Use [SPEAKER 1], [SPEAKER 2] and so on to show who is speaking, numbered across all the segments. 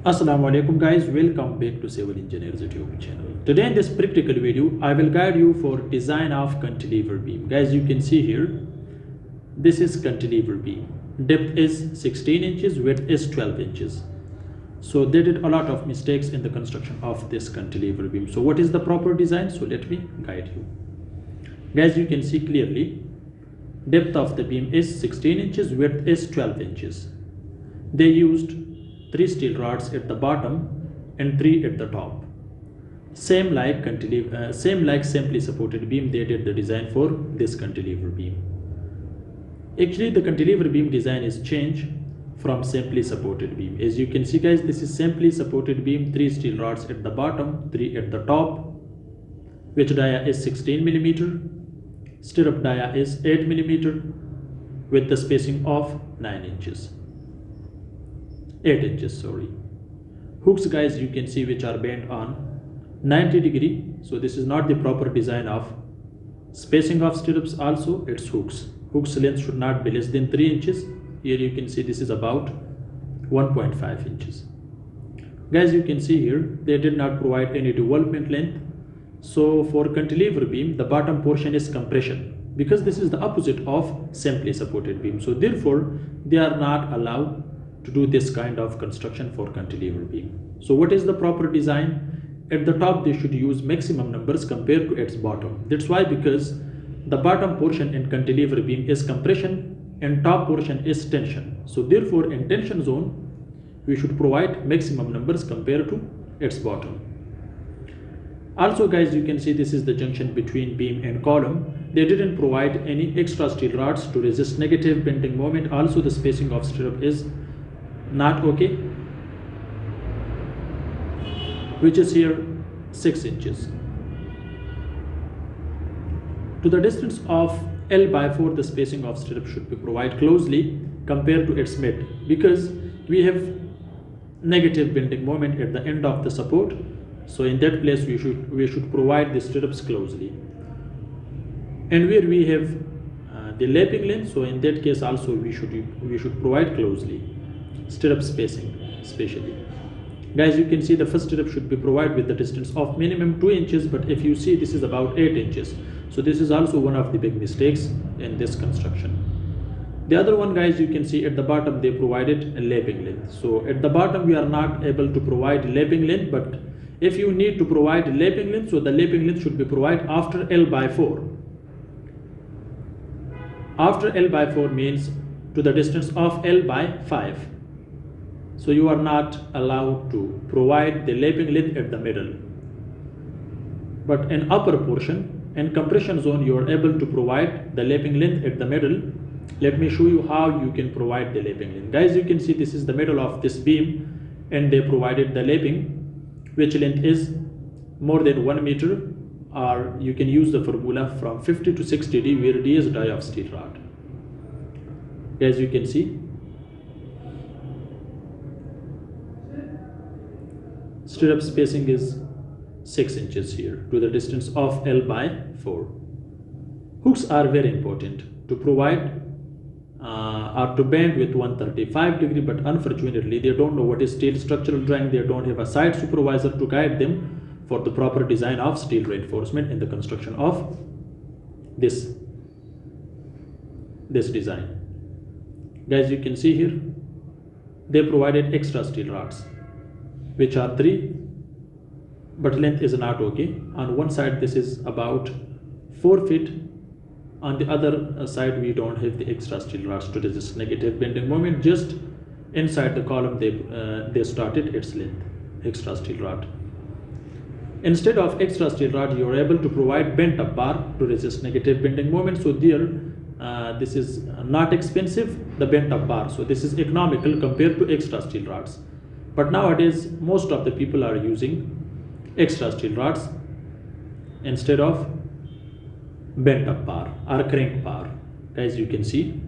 [SPEAKER 1] Assalamu alaikum guys, welcome back to Civil Engineers YouTube channel. Today in this practical video, I will guide you for design of cantilever beam. Guys, you can see here, this is cantilever beam. Depth is 16 inches, width is 12 inches. So they did a lot of mistakes in the construction of this cantilever beam. So what is the proper design? So let me guide you. Guys, you can see clearly, depth of the beam is 16 inches, width is 12 inches. They used 3 steel rods at the bottom and 3 at the top. Same like simply supported beam, they did the design for this cantilever beam. Actually, the cantilever beam design is changed from simply supported beam. As you can see guys, this is simply supported beam, 3 steel rods at the bottom, 3 at the top, which dia is 16 millimeter, stirrup dia is 8 millimeter, with the spacing of 8 inches, sorry. Hooks guys, you can see which are bent on 90 degree. So this is not the proper design of spacing of stirrups. Also it's hooks length should not be less than 3 inches. Here you can see this is about 1.5 inches. Guys, you can see here they did not provide any development length. So for cantilever beam, the bottom portion is compression, because this is the opposite of simply supported beam. So therefore they are not allowed to do this kind of construction for cantilever beam. So what is the proper design? At the top they should use maximum numbers compared to its bottom. That's why, because the bottom portion in cantilever beam is compression and top portion is tension. So therefore in tension zone we should provide maximum numbers compared to its bottom. Also guys, you can see this is the junction between beam and column. They didn't provide any extra steel rods to resist negative bending moment. Also the spacing of stirrup is not okay, which is here 6 inches. To the distance of L/4, the spacing of stirrup should be provided closely compared to its mid, because we have negative bending moment at the end of the support. So in that place we should provide the stirrups closely. And where we have the lapping length, so in that case also we should provide closely stirrup spacing. Especially guys, you can see the first stirrup should be provided with the distance of minimum 2 inches, but if you see this is about 8 inches. So this is also one of the big mistakes in this construction. The other one guys, you can see at the bottom they provided a lapping length. So at the bottom we are not able to provide lapping length, but if you need to provide lapping length, so the lapping length should be provided after L/4. After L/4 means to the distance of L/5. So you are not allowed to provide the lapping length at the middle, but in upper portion and compression zone you are able to provide the lapping length at the middle. Let me show you how you can provide the lapping length. Guys, you can see this is the middle of this beam and they provided the lapping, which length is more than 1 meter, or you can use the formula from 50 to 60 D, where D is die of steel rod. As you can see, stirrup spacing is 6 inches here to the distance of L/4. Hooks are very important to provide or to bend with 135 degree, but unfortunately they don't know what is steel structural drawing. They don't have a site supervisor to guide them for the proper design of steel reinforcement in the construction of this design. Guys, you can see here they provided extra steel rods, which are 3, but length is not okay. On one side this is about 4 feet, on the other side we don't have the extra steel rods to resist negative bending moment. Just inside the column they started its length, extra steel rod. Instead of extra steel rod, you are able to provide bent up bar to resist negative bending moment. So there this is not expensive, the bent up bar, so this is economical compared to extra steel rods. But nowadays most of the people are using extra steel rods instead of bent up bar or crank bar. Guys, you can see.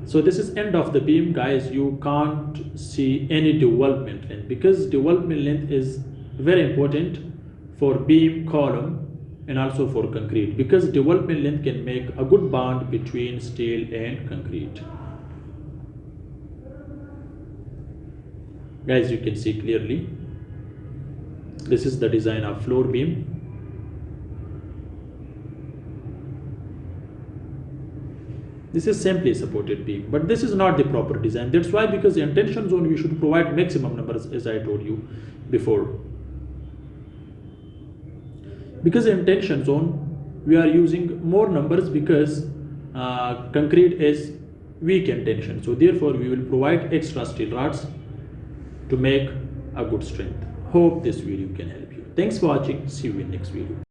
[SPEAKER 1] So this is end of the beam. Guys, you can't see any development length, because development length is very important for beam, column and also for concrete, because development length can make a good bond between steel and concrete. Guys, you can see clearly, this is the design of floor beam. This is simply supported beam, but this is not the proper design. That's why, because in tension zone we should provide maximum numbers, as I told you before. Because in tension zone we are using more numbers, because concrete is weak in tension, so therefore we will provide extra steel rods to make a good strength. Hope this video can help you. Thanks for watching. See you in next video.